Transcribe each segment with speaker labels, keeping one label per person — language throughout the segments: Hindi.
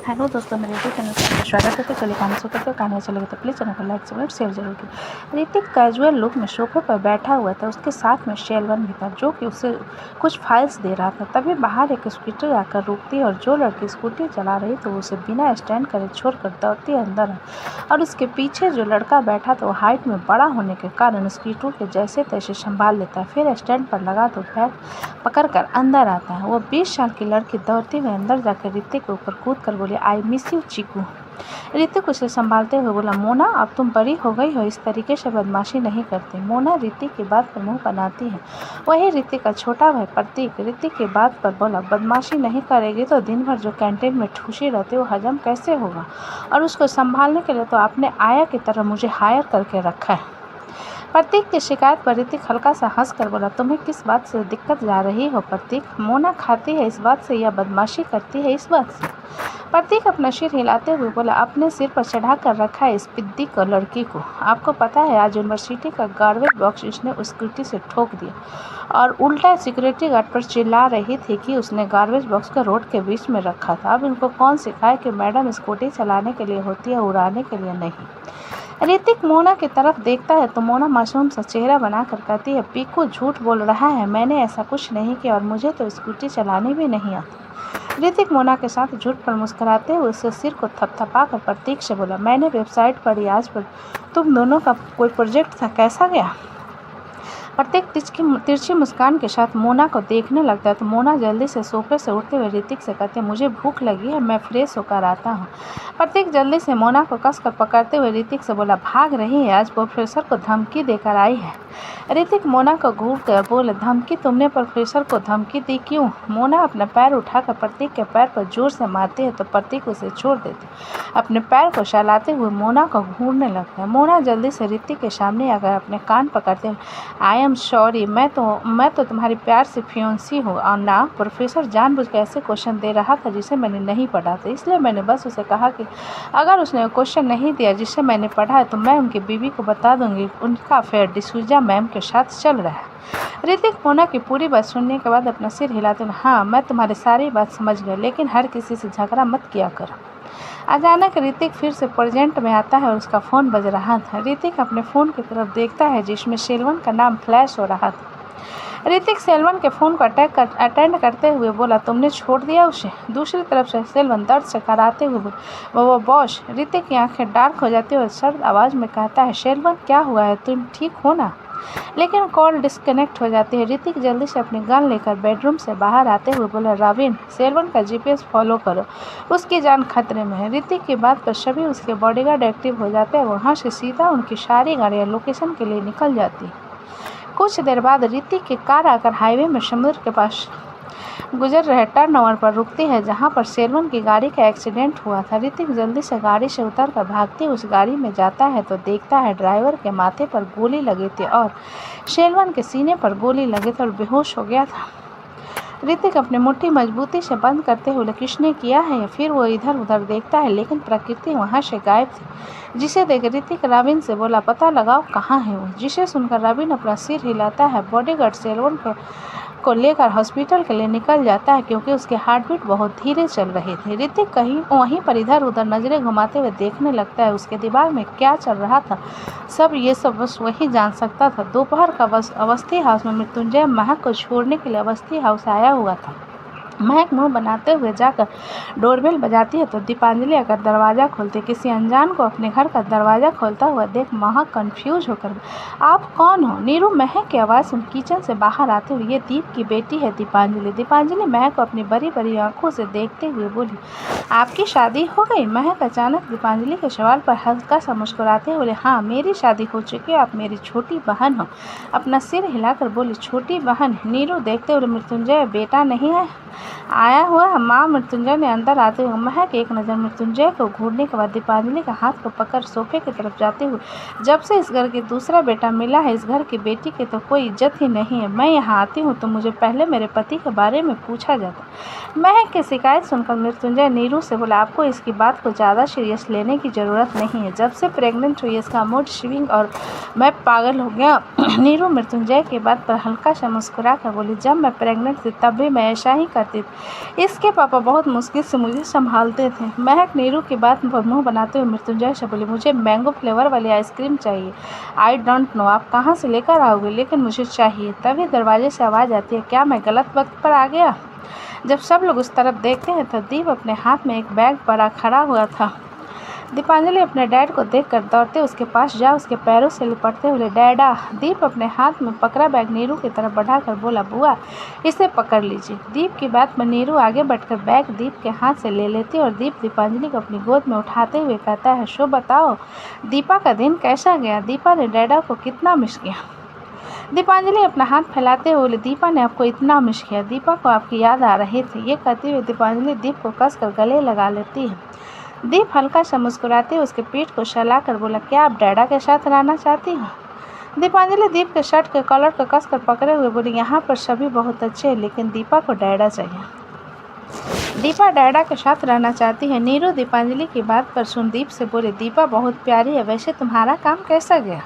Speaker 1: हेलो दोस्तों, मेरे यूट्यूब चैनल पर आपका स्वागत है। तो चलिए कहानी शुरू करते हैं। कहानी अच्छा लगे तो प्लीज़ चैनल को लाइक सब्सक्राइब शेयर जरूर कीजिए। ऋतिक कैजुअल लुक में सोफे पर बैठा हुआ था। उसके साथ में शेलवन भी था, जो कि उसे कुछ फाइल्स दे रहा था। तभी बाहर एक स्कूटर आकर रुकती और जो लड़की स्कूटी चला रही तो उसे बिना स्टैंड करे छोड़कर दौड़ती अंदर और उसके पीछे जो लड़का बैठा था वो हाइट में बड़ा होने के कारण स्कूटर के जैसे तैसे संभाल लेता है। फिर स्टैंड पर लगा तो बैग पकड़कर अंदर आता है। वो 20 साल की लड़की दौड़ती हुई अंदर जाकर ऋतिक के ऊपर कूद कर बोली, आई मिस यू चीकू। ऋतिक उसे संभालते हुए बोला, मोना अब तुम बड़ी हो गई हो, इस तरीके से बदमाशी नहीं करती। मोना ऋतिक की बात पर मुंह बनाती है। वही ऋतिक का छोटा भाई प्रतीक ऋतिक की बात पर बोला, बदमाशी नहीं करेगी तो दिन भर जो कैंटीन में ठूसी रहती वो हजम कैसे होगा, और उसको संभालने के लिए तो आपने आया की तरह मुझे हायर करके रखा है। प्रतीक की शिकायत पर ऋतिक हल्का सा हंस कर बोला, तुम्हें किस बात से दिक्कत जा रही हो प्रतीक? मोना खाती है इस बात से या बदमाशी करती है इस बात से? प्रतीक अपना सिर हिलाते हुए बोला, अपने सिर पर चढ़ा कर रखा है इस पिद्दी को लड़की को। आपको पता है आज यूनिवर्सिटी का गार्बेज बॉक्स उसने उस स्कूटी से ठोक दिया और उल्टा सिक्योरिटी गार्ड पर चिल्ला रही थी कि उसने गार्बेज बॉक्स को रोड के बीच में रखा था। अब इनको कौन सिखाए कि मैडम स्कूटी चलाने के लिए होती है, उड़ाने के लिए नहीं। ऋतिक मोना की तरफ देखता है तो मोना मासूम सा चेहरा बनाकर कहती है, पीकू झूठ बोल रहा है, मैंने ऐसा कुछ नहीं किया और मुझे तो स्कूटी चलानी भी नहीं आती। ऋतिक मोना के साथ झूठ पर मुस्कुराते हुए उसके सिर को थपथपा कर प्रतीक से बोला, मैंने वेबसाइट पढ़ी आज पर तुम दोनों का कोई प्रोजेक्ट था, कैसा गया? प्रत्येक तिरछी मुस्कान के साथ मोना को देखने लगता है तो मोना जल्दी से सोफे से उठते हुए ऋतिक से कहते हैं, मुझे भूख लगी है, मैं फ्रेश होकर आता हूँ। प्रत्येक जल्दी से मोना को कसकर पकड़ते हुए ऋतिक से बोला, भाग रही है, आज प्रोफेसर को धमकी देकर आई है। ऋतिक मोना को घूर कर बोले, धमकी? तुमने प्रोफेसर को धमकी दी, क्यों? मोना अपना पैर उठाकर प्रतीक के पैर पर जोर से मारती है तो प्रतीक उसे छोड़ देते अपने पैर को चलाते हुए मोना को घूरने लगता है। मोना जल्दी से ऋतिक के सामने आकर अपने कान पकड़ते हुए, आई एम सॉरी, मैं तो तुम्हारी प्यार से फियोंसी हूँ और ना प्रोफेसर जानबूझकर ऐसे क्वेश्चन दे रहा था जिसे मैंने नहीं पढ़ा था, इसलिए मैंने बस उसे कहा कि अगर उसने क्वेश्चन नहीं दिया जिसे मैंने पढ़ा है तो मैं उनकी बीवी को बता दूंगी उनका अफेयर डिसूजा मैम के साथ चल रहा है। ऋतिक मोना की पूरी बात सुनने के बाद अपना सिर हिलाते हुए, हाँ मैं तुम्हारी सारी बात समझ गया, लेकिन हर किसी से झगड़ा मत किया कर। अचानक ऋतिक फिर से प्रेजेंट में आता है और उसका फ़ोन बज रहा था। ऋतिक अपने फ़ोन की तरफ देखता है जिसमें शेलवन का नाम फ्लैश हो रहा था। ऋतिक सेल्वन के फ़ोन को अटेंड करते हुए बोला, तुमने छोड़ दिया उसे? दूसरी तरफ से सेल्वन दर्द से कराते हुए वो बॉस। ऋतिक की आंखें डार्क हो जाती है और सर्द आवाज़ में कहता है, शेलवन क्या हुआ है, तुम ठीक हो ना? लेकिन कॉल डिस्कनेक्ट हो जाती है। ऋतिक जल्दी से अपनी गन लेकर बेडरूम से बाहर आते हुए बोला, रविन सेल्वन का जीपीएस फॉलो करो, उसकी जान खतरे में है। ऋतिक की बात पर सभी उसके बॉडीगार्ड एक्टिव हो जाते हैं। वहाँ से सीधा उनकी सारी गाड़ियाँ लोकेशन के लिए निकल जाती है। कुछ देर बाद ऋतिक की कार आकर हाईवे में समुद्र के पास गुजर रहे टर्न ओवर पर रुकती है जहां पर शेलवन की गाड़ी का एक्सीडेंट हुआ था। ऋतिक जल्दी से गाड़ी से उतरकर भागते उस गाड़ी में जाता है तो देखता है ड्राइवर के माथे पर गोली लगी थी और शेलवन के सीने पर गोली लगी थी और बेहोश हो गया था। ऋतिक अपनी मुट्ठी मजबूती से बंद करते हुए, किसने किया है? फिर वो इधर उधर देखता है लेकिन प्रकृति वहाँ से गायब थी। जिसे देख ऋतिक रविन से बोला, पता लगाओ कहाँ है वो? जिसे सुनकर रविन अपना सिर हिलाता है। बॉडीगार्ड सेल्वन को लेकर हॉस्पिटल के लिए निकल जाता है क्योंकि उसके हार्टबीट बहुत धीरे चल रही थी। ऋतिक कहीं वहीं पर इधर उधर नजरें घुमाते हुए देखने लगता है उसके दिमाग में क्या चल रहा था। ये सब बस वही जान सकता था। दोपहर का बस अवस्थी हाउस में मृत्युंजय महक को छोड़ने के लिए अवस्थी हाउस आया हुआ था। महक मुंह बनाते हुए जाकर डोरबेल बजाती है तो दीपांजलि आकर दरवाज़ा खोलती। किसी अनजान को अपने घर का दरवाज़ा खोलता हुआ देख महक कंफ्यूज होकर, आप कौन हो? नीरू महक की आवाज़ सुन किचन से बाहर आते हुए, ये दीप की बेटी है दीपांजलि। दीपांजलि महक को अपनी बड़ी बड़ी आंखों से देखते हुए बोली, आपकी शादी हो गई? महक अचानक दीपांजलि के सवाल पर हल्का सा मुस्कुराते हुए बोले, हाँ मेरी शादी हो चुकी है, आप मेरी छोटी बहन हो। अपना सिर हिलाकर बोली, छोटी बहन? नीरू देखते हुए, मृत्युंजय बेटा नहीं है आया हुआ? माँ मृत्युंजय ने अंदर आते हुए महक एक नज़र मृत्युंजय को घूरने के बाद दीपांजलि का हाथ को पकड़ सोफे की तरफ जाते हुए, जब से इस घर की दूसरा बेटा मिला है इस घर की बेटी की तो कोई इज्जत ही नहीं है। मैं यहाँ आती हूँ तो मुझे पहले मेरे पति के बारे में पूछा जाता। महक की शिकायत सुनकर मृत्युंजय नीरू से बोला, आपको इसकी बात को ज़्यादा सीरियस लेने की ज़रूरत नहीं है। जब से प्रेग्नेंट हुई इसका मूड स्विंग और मैं पागल हो गया। नीरू मृत्युंजय की बात पर हल्का सा मुस्कुरा कर बोली, जब मैं प्रेग्नेंट थी तब भी मैं ऐसा ही करती दीप। इसके पापा बहुत मुश्किल से मुझे संभालते थे। महक नीरू की बात पर मुंह बनाते हुए मृत्युंजय से बोली, मुझे मैंगो फ्लेवर वाली आइसक्रीम चाहिए। आई डोंट नो आप कहाँ से लेकर आओगे, लेकिन मुझे चाहिए। तभी दरवाजे से आवाज़ आती है, क्या मैं गलत वक्त पर आ गया? जब सब लोग उस तरफ देखते हैं तो दीप अपने हाथ में एक बैग पड़ा खड़ा हुआ था। दीपांजलि अपने डैड को देखकर दौड़ते उसके पास जा उसके पैरों से लिपटते हुए, डैडा। दीप अपने हाथ में पकड़ा बैग नीरू की तरफ बढ़ाकर बोला, बुआ इसे पकड़ लीजिए। दीप की बात पर नीरू आगे बढ़कर बैग दीप के हाथ से ले लेती और दीप दीपांजलि को अपनी गोद में उठाते हुए कहता है, शो बताओ दीपा का दिन कैसा गया? दीपा ने डैडा को कितना मिस किया? दीपांजलि अपना हाथ फैलाते हुए बोली, दीपा ने आपको इतना मिस किया, दीपा को आपकी याद आ रही थी। ये कहते हुए दीपांजलि दीप को कसकर गले लगा लेती है। दीप हल्का सा मुस्कुराते हुए उसके पीठ को सहलाकर बोला, क्या आप डैडा के साथ रहना चाहती हो? दीपांजलि दीप के शर्ट के कॉलर को कसकर पकड़े हुए बोली, यहाँ पर सभी बहुत अच्छे हैं, लेकिन दीपा को डैडा चाहिए। दीपा डैडा के साथ रहना चाहती है। नीरू दीपांजलि की बात पर सुन दीप से बोले, दीपा बहुत प्यारी है, वैसे तुम्हारा काम कैसा गया?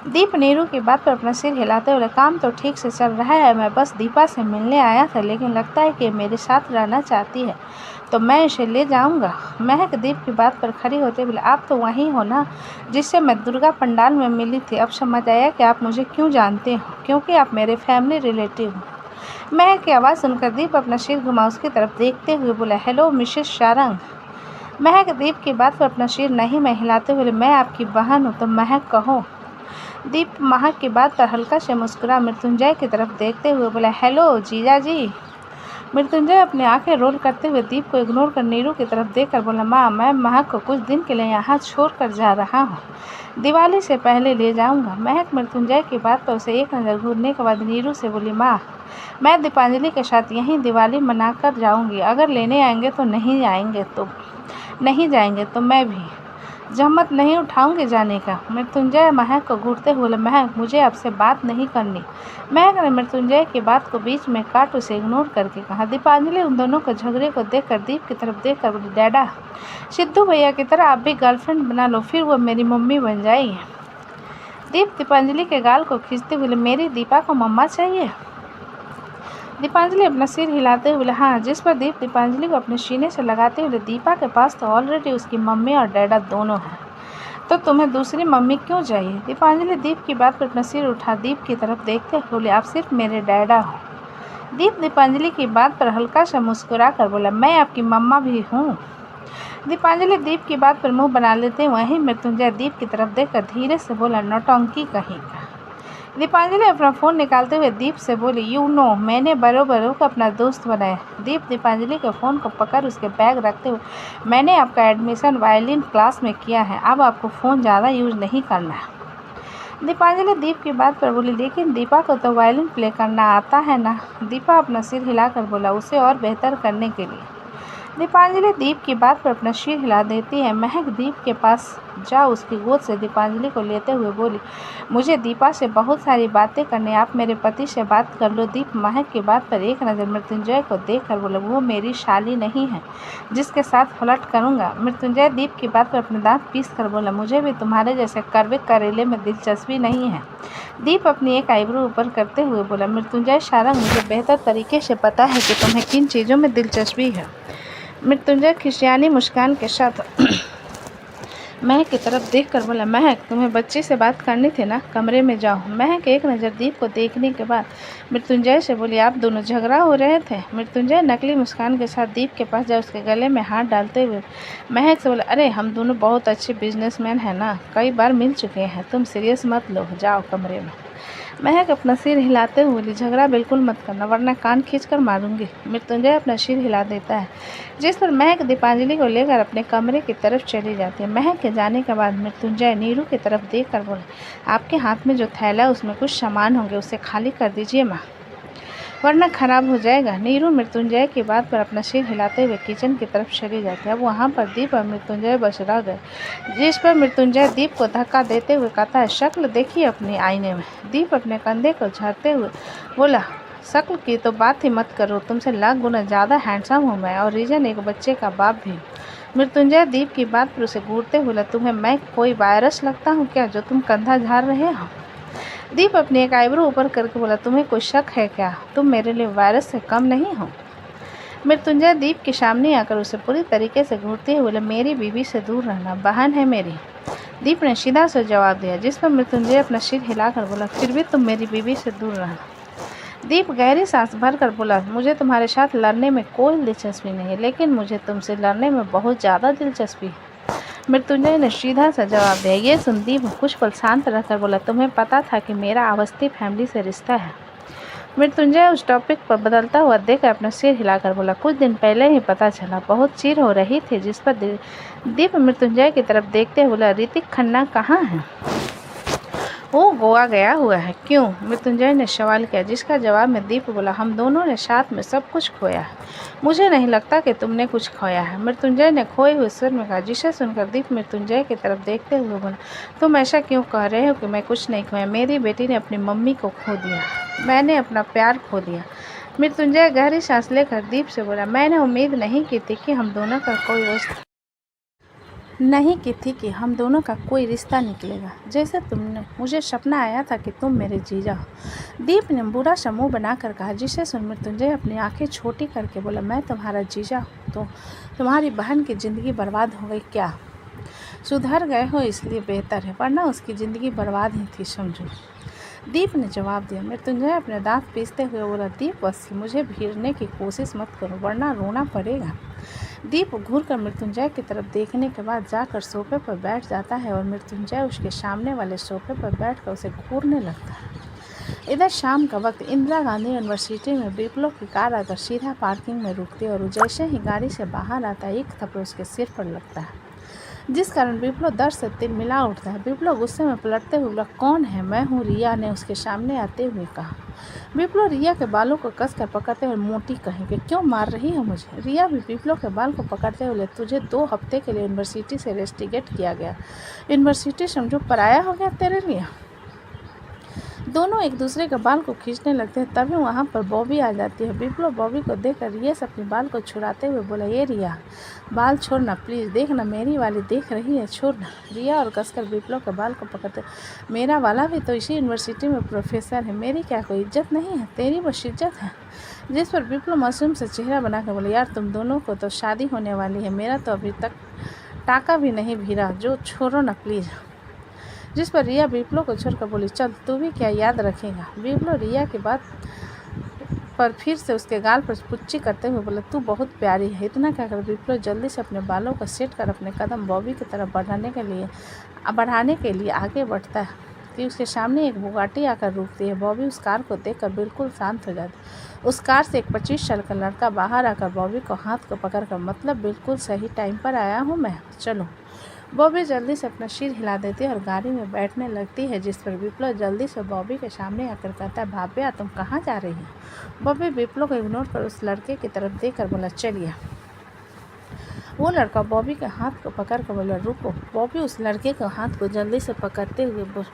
Speaker 1: दीप नीरू की बात पर अपना सिर हिलाते हुए, काम तो ठीक से चल रहा है, मैं बस दीपा से मिलने आया था, लेकिन लगता है कि मेरे साथ रहना चाहती है तो मैं इसे ले जाऊंगा। महक दीप की बात पर खड़ी होते बोले, आप तो वहीं हो ना जिससे मैं दुर्गा पंडाल में मिली थी। अब समझ आया कि आप मुझे क्यों जानते हो, क्योंकि आप मेरे फैमिली रिलेटिव हो। महक की आवाज़ सुनकर दीप अपना सिर घुमा उसकी तरफ देखते हुए बोला, हेलो मिसेस शारंग। महक दीप की बात पर अपना सिर नहीं में हिलाते हुए, मैं आपकी बहन हूँ तो महक कहो। दीप महक की बात पर हल्का से मुस्कुरा मृत्युंजय की तरफ देखते हुए बोला, हेलो जीजा जी। मृत्युंजय अपनी आंखें रोल करते हुए दीप को इग्नोर कर नीरू की तरफ देखकर बोला, माँ मैं महक को कुछ दिन के लिए यहाँ छोड़ कर जा रहा हूँ, दिवाली से पहले ले जाऊँगा। महक मृत्युंजय की बात पर उसे एक नज़र घूरने के बाद नीरू से बोली, माँ मैं दीपांजलि के साथ यहीं दिवाली मना कर जाऊँगी, अगर लेने आएंगे तो नहीं जाएंगे तो मैं भी जहमत नहीं उठाऊंगी जाने का। मृत्युंजय महक को घूरते हुए बोला, महक मुझे आपसे बात नहीं करनी। महक ने मृत्युंजय की बात को बीच में काट उसे इग्नोर करके कहा। दीपांजलि उन दोनों को झगड़े को देखकर दीप की तरफ देखकर बोली, डैडा सिद्धू भैया की तरह आप भी गर्लफ्रेंड बना लो, फिर वो मेरी मम्मी बन जाएगी। दीप दीपांजलि के गाल को खींचते हुए, मेरी दीपा को मम्मा चाहिए? दीपांजलि अपना सिर हिलाते हुए बोले, हाँ। जिस पर दीप दीपांजलि को अपने सीने से लगाते हुए, दीपा के पास तो ऑलरेडी उसकी मम्मी और डैडा दोनों हैं, तो तुम्हें दूसरी मम्मी क्यों चाहिए? दीपांजलि दीप की बात पर अपना सिर उठा दीप की तरफ देखते हुए बोले, आप सिर्फ मेरे डैडा हो। दीप दीपांजलि की बात पर हल्का सा मुस्कुरा कर बोला, मैं आपकी मम्मा भी हूँ। दीपांजलि दीप की बात पर मुँह बना लेते वहीं मृत्युंजय दीप की तरफ देखकर धीरे से बोला, नौटंकी कहीं का। दीपांजलि अपना फ़ोन निकालते हुए दीप से बोली, यू नो मैंने बरों को अपना दोस्त बनाया। दीप दीपांजलि के फ़ोन को पकड़ उसके बैग रखते हुए, मैंने आपका एडमिशन वायलिन क्लास में किया है, अब आपको फ़ोन ज़्यादा यूज़ नहीं करना है। दीपांजलि दीप की बात पर बोली, लेकिन दीपा को तो वायलिन प्ले करना आता है ना? दीपा अपना सिर हिलाकर बोला, उसे और बेहतर करने के लिए। दीपांजलि दीप की बात पर अपना सिर हिला देती है। महक दीप के पास जा उसकी गोद से दीपांजलि को लेते हुए बोली, मुझे दीपा से बहुत सारी बातें करने, आप मेरे पति से बात कर लो। दीप महक की बात पर एक नज़र मृत्युंजय को देखकर बोला, वो मेरी शाली नहीं है जिसके साथ फ्लर्ट करूंगा। मृत्युंजय दीप की बात पर अपने दांत पीस कर बोला, मुझे भी तुम्हारे जैसे कड़वे करेले में दिलचस्पी नहीं है। दीप अपनी एक आईब्रो ऊपर करते हुए बोला, मृत्युंजय शारंग मुझे बेहतर तरीके से पता है कि तुम्हें किन चीज़ों में दिलचस्पी है। मृत्युंजय खिसियानी मुस्कान के साथ महक की तरफ देखकर बोला, महक तुम्हें बच्ची से बात करनी थी ना, कमरे में जाओ। महक एक नज़र दीप को देखने के बाद मृत्युंजय से बोली, आप दोनों झगड़ा हो रहे थे? मृत्युंजय नकली मुस्कान के साथ दीप के पास जा उसके गले में हाथ डालते हुए महक से बोला, अरे हम दोनों बहुत अच्छे बिजनेसमैन हैं ना, कई बार मिल चुके हैं, तुम सीरियस मत लो, जाओ कमरे में। महक अपना सिर हिलाते हुए बोली, झगड़ा बिल्कुल मत करना वरना कान खींचकर मारूंगी। मृत्युंजय अपना सिर हिला देता है, जिस पर महक दीपांजलि को लेकर अपने कमरे की तरफ चली जाती है। महक के जाने के बाद मृत्युंजय नीरू की तरफ देखकर बोले, आपके हाथ में जो थैला है उसमें कुछ सामान होंगे, उसे खाली कर दीजिए माँ, वरना खराब हो जाएगा। नीरू मृत्युंजय की बात पर अपना सिर हिलाते हुए किचन की तरफ चली जाती है। अब वहाँ पर दीप और मृत्युंजय बस रह गए, जिस पर मृत्युंजय दीप को धक्का देते हुए कहता है, शक्ल देखिए अपनी आईने में। दीप अपने कंधे को झाड़ते हुए बोला, शक्ल की तो बात ही मत करो, तुमसे लाख गुना ज़्यादा हैंडसम हूँ मैं, और रीजन एक बच्चे का बाप भी। मृत्युंजय दीप की बात पर उसे घूरते बोला, तुम्हें मैं कोई वायरस लगता हूँ क्या जो तुम कंधा झाड़ रहे हो? दीप अपनी एक आईब्रो ऊपर करके बोला, तुम्हें कोई शक है क्या? तुम मेरे लिए वायरस से कम नहीं हो। मृत्युंजय दीप के सामने आकर उसे पूरी तरीके से घूरते हुए बोले, मेरी बीवी से दूर रहना, बहन है मेरी। दीप ने सीधा से जवाब दिया, जिस पर मृत्युंजय अपना सिर हिलाकर बोला, फिर भी तुम मेरी बीवी से दूर रहना। दीप गहरी सांस भरकर बोला, मुझे तुम्हारे साथ लड़ने में कोई दिलचस्पी नहीं है, लेकिन मुझे तुमसे लड़ने में बहुत ज़्यादा दिलचस्पी है। मृत्युंजय ने सीधा सा जवाब दिया। ये सुन दीप कुछ पल शांत रहकर बोला, तुम्हें पता था कि मेरा अवस्थी फैमिली से रिश्ता है। मृत्युंजय उस टॉपिक पर बदलता हुआ देख अपना सिर हिलाकर बोला, कुछ दिन पहले ही पता चला, बहुत चीर हो रही थी। जिस पर दीप मृत्युंजय की तरफ देखते हुए बोला, ऋतिक खन्ना कहाँ है? वो गोवा गया हुआ है। क्यों? मृत्युंजय ने सवाल किया, जिसका जवाब में दीप बोला, हम दोनों ने साथ में सब कुछ खोया है। मुझे नहीं लगता कि तुमने कुछ खोया है। मृत्युंजय ने खोए हुए स्वर में कहा, जिसे सुनकर दीप मृत्युंजय की तरफ देखते हुए बोला, तुम ऐसा क्यों कह रहे हो कि मैं कुछ नहीं खोया? मेरी बेटी ने अपनी मम्मी को खो दिया, मैंने अपना प्यार खो दिया। मृत्युंजय गहरी सांस लेकर दीप से बोला, मैंने उम्मीद नहीं की थी कि हम दोनों का कोई रिश्ता निकलेगा। जैसे तुमने, मुझे सपना आया था कि तुम मेरे जीजा हो। दीप ने बुरा सा मुंह बनाकर कहा, जिसे सुन मृत्युंजय अपनी आंखें छोटी करके बोला, मैं तुम्हारा जीजा हूँ तो तुम्हारी बहन की ज़िंदगी बर्बाद हो गई क्या? सुधर गए हो इसलिए बेहतर है, वरना उसकी ज़िंदगी बर्बाद ही थी, समझो। दीप ने जवाब दिया। मृत्युंजय अपने दांत पीसते हुए बोला, दीप बस मुझे भीड़ने की कोशिश मत करो, वरना रोना पड़ेगा। दीप घूरकर मृत्युंजय की तरफ देखने के बाद जाकर सोफे पर बैठ जाता है और मृत्युंजय उसके सामने वाले सोफे पर बैठकर उसे घूरने लगता है। इधर शाम का वक्त इंदिरा गांधी यूनिवर्सिटी में विप्लव की कार आकर सीधा पार्किंग में रुकती है और जैसे ही गाड़ी से बाहर आता है, एक थप्पड़ उसके सिर पर लगता है, जिस कारण विप्लव दर्द से तिलमिला उठता है। विप्लव गुस्से में पलटते हुए बोला, कौन है? मैं हूँ, रिया ने उसके सामने आते हुए कहा। विप्लव रिया के बालों को कसकर पकड़ते हुए, मोटी कहेंगे, क्यों मार रही है मुझे? रिया भी विप्लव के बाल को पकड़ते हुए, तुझे 2 हफ्ते के लिए यूनिवर्सिटी से रेस्टिकेट किया गया, यूनिवर्सिटी समझो पराया हो गया तेरे लिए। दोनों एक दूसरे के बाल को खींचने लगते हैं। तभी वहाँ पर बॉबी आ जाती है। विप्लव बॉबी को देखकर रिया से अपने बाल को छुड़ाते हुए बोला, ये रिया, बाल छोड़ना प्लीज़, देखना मेरी वाली देख रही है, छोड़ना। रिया और कसकर विप्लव के बाल को पकड़ते, मेरा वाला भी तो इसी यूनिवर्सिटी में प्रोफेसर है, मेरी क्या कोई इज्जत नहीं है? तेरी बस इज्जत है। जिस पर विप्लव मासूम से चेहरा बनाकर बोले, यार तुम दोनों को तो शादी होने वाली है, मेरा तो अभी तक टाका भी नहीं भिड़ा, जो छोड़ो ना प्लीज़। जिस पर रिया विप्लव को छोड़कर बोली, चल तू भी क्या याद रखेगा? विप्लव रिया की बात पर फिर से उसके गाल पर पुच्ची करते हुए बोला, तू बहुत प्यारी है। इतना कहकर विप्लव जल्दी से अपने बालों को सेट कर अपने कदम बॉबी की तरफ बढ़ाने के लिए आगे बढ़ता है कि उसके सामने एक बुगाटी आकर रुकती है। बॉबी उस कार को देखकर बिल्कुल शांत हो जाती। उस कार से एक 25 साल का लड़का बाहर आकर बॉबी को हाथ को पकड़कर, मतलब बिल्कुल सही टाइम पर आया हूँ मैं, चलो। बॉबी जल्दी से अपना सिर हिला देती है और गाड़ी में बैठने लगती है, जिस पर विप्लव जल्दी से बॉबी के सामने आकर कहता है, भाभ्या तुम कहाँ जा रही हो? बॉबी विप्लव को इग्नोर कर उस लड़के की तरफ देखकर बोला, चलिए। वो लड़का बॉबी के हाथ को पकड़ कर बोला, रुको। बॉबी उस लड़के के हाथ को जल्दी से पकड़ते हुए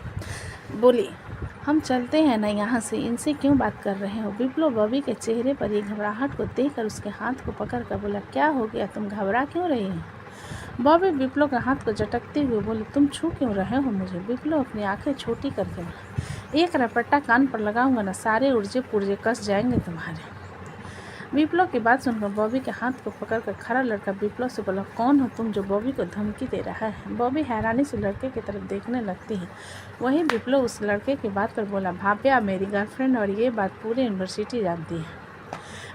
Speaker 1: बोली, हम चलते हैं ना यहाँ से, इनसे क्यों बात कर रहे हो? विप्लव बॉबी के चेहरे पर ये घबराहट को देखकर उसके हाथ को पकड़ कर बोला, क्या हो गया, तुम घबरा क्यों रही हो? बॉबी विप्लव के हाथ को झटकते हुए बोली, तुम छू क्यों रहे हो मुझे? विप्लव अपनी आंखें छोटी करके बोला, एक रपट्टा कान पर लगाऊंगा ना, सारे उर्जे पुर्जे कस जाएंगे तुम्हारे। विप्लव की बात सुनकर बॉबी के हाथ को पकड़कर खड़ा लड़का विप्लव से बोला, कौन हो तुम जो बॉबी को धमकी दे रहा है? बॉबी हैरानी से लड़के की तरफ देखने लगती है। वहीं विप्लव उस लड़के की बात पर बोला, भाभ्या मेरी गर्लफ्रेंड, और ये बात पूरी यूनिवर्सिटी जानती है।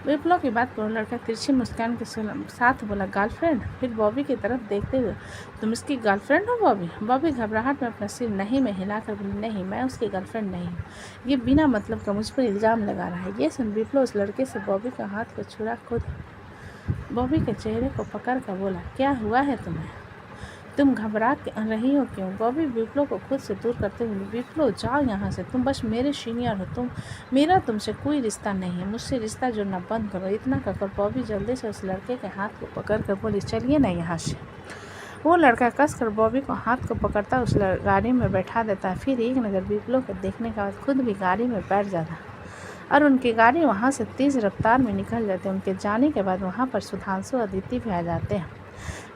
Speaker 1: विप्लव की बात पर लड़का तिरछी मुस्कान के साथ बोला, गर्लफ्रेंड? फिर बॉबी की तरफ देखते हुए, तुम इसकी गर्लफ्रेंड हो बॉबी? बॉबी घबराहट में अपना सिर नहीं में हिलाकर बोली, नहीं, मैं उसकी गर्लफ्रेंड नहीं हूँ, ये बिना मतलब का मुझ पर इल्ज़ाम लगा रहा है। ये सुन विप्लव उस लड़के से बॉबी का हाथ को छुड़ा खुद बॉबी के चेहरे को पकड़ कर बोला, क्या हुआ है तुम्हें? तुम घबरा रही हो क्यों? बॉबी विप्लव को खुद से दूर करते हुए, विप्लव जाओ यहाँ से, तुम बस मेरे सीनियर हो, मेरा तुमसे कोई रिश्ता नहीं है, मुझसे रिश्ता जोड़ना बंद करो। इतना कहकर बॉबी जल्दी से उस लड़के के हाथ को पकड़ कर बोली, चलिए ना यहाँ से। वो लड़का कसकर बॉबी को हाथ को पकड़ता उस गाड़ी में बैठा देता है। फिर एक नज़र विप्लव को देखने के बाद खुद भी गाड़ी में बैठ जाता और उनकी गाड़ी वहाँ से तेज़ रफ्तार में निकल जाती है। उनके जाने के बाद वहाँ पर सुधांशु अदिति भी आ जाते हैं।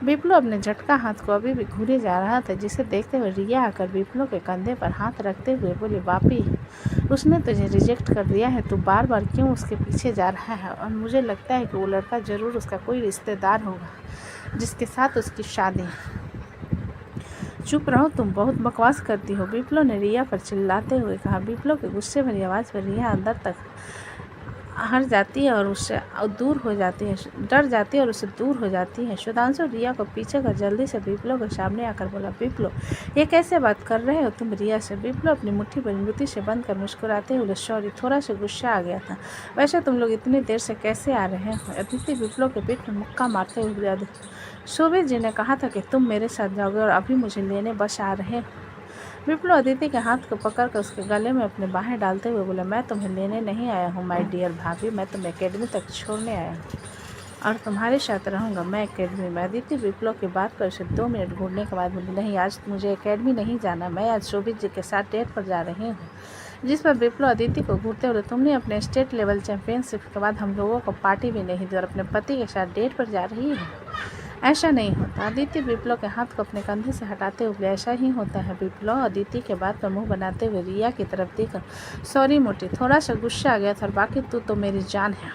Speaker 1: विप्लव अपने झटका हाथ को अभी भी घूरे जा रहा था, जिसे देखते हुए रिया आकर विप्लव के कंधे पर हाथ रखते हुए बोली, उसने तुझे रिजेक्ट कर दिया है, तो बार बार क्यों उसके पीछे जा रहा है? और मुझे लगता है कि वो लड़का ज़रूर उसका कोई रिश्तेदार होगा जिसके साथ उसकी शादी। चुप रहो, तुम बहुत बकवास करती हो, विप्लव ने रिया पर चिल्लाते हुए कहा। विप्लव के गुस्से भरी आवाज़ पर रिया अंदर तक हट जाती है और उससे दूर हो जाती है, डर जाती है और उससे दूर हो जाती है। सुधांशु रिया को पीछे कर जल्दी से विप्लव के सामने आकर बोला, विप्लव ये कैसे बात कर रहे हो तुम रिया से? विप्लव अपनी मुट्ठी पर मृत्यु से बंद कर मुस्कुराते हुए, सॉरी, थोड़ा सा गुस्सा आ गया था। वैसे तुम लोग इतनी देर से कैसे आ रहे हो? अदिति विप्लव के पेट में मुक्का मारते हुए बोला, शोभित जी ने कहा था कि तुम मेरे साथ जाओगे और अभी मुझे लेने बस आ रहे हो। विप्लव अदिति के हाथ को पकड़कर उसके गले में अपने बाहें डालते हुए बोला, मैं तुम्हें लेने नहीं आया हूँ माय डियर भाभी, मैं तुम्हें एकेडमी तक छोड़ने आया हूँ और तुम्हारे साथ रहूँगा मैं एकेडमी में। अदिति विप्लव की बात पर उसे 2 मिनट घूरने के बाद बोली, नहीं, आज मुझे एकेडमी नहीं जाना, मैं आज शोभित जी के साथ डेट पर जा रही हूँ। जिस पर विप्लव अदिति को घूरते हुए, तुमने अपने स्टेट लेवल चैंपियनशिप के बाद हम लोगों को पार्टी भी नहीं दी और अपने पति के साथ डेट पर जा रही है? ऐसा नहीं होता। अदिति विप्लव के हाथ को अपने कंधे से हटाते हुए, ऐसा ही होता है विप्लव। अदिति के बात पर मुंह बनाते हुए रिया की तरफ देखकर, सॉरी मोटी, थोड़ा सा गुस्सा आ गया था और बाकी तू तो मेरी जान है।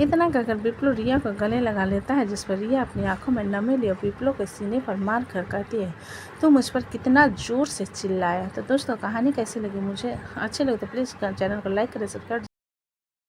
Speaker 1: इतना कहकर विप्लव रिया को गले लगा लेता है, जिस पर रिया अपनी आंखों में नमी लिए विप्लव के सीने पर मार कर कहती है, तू मुझ पर कितना जोर से चिल्लाया। तो दोस्तों, कहानी कैसी लगी? मुझे अच्छी लगी तो प्लीज़ चैनल को लाइक करें, सब्सक्राइब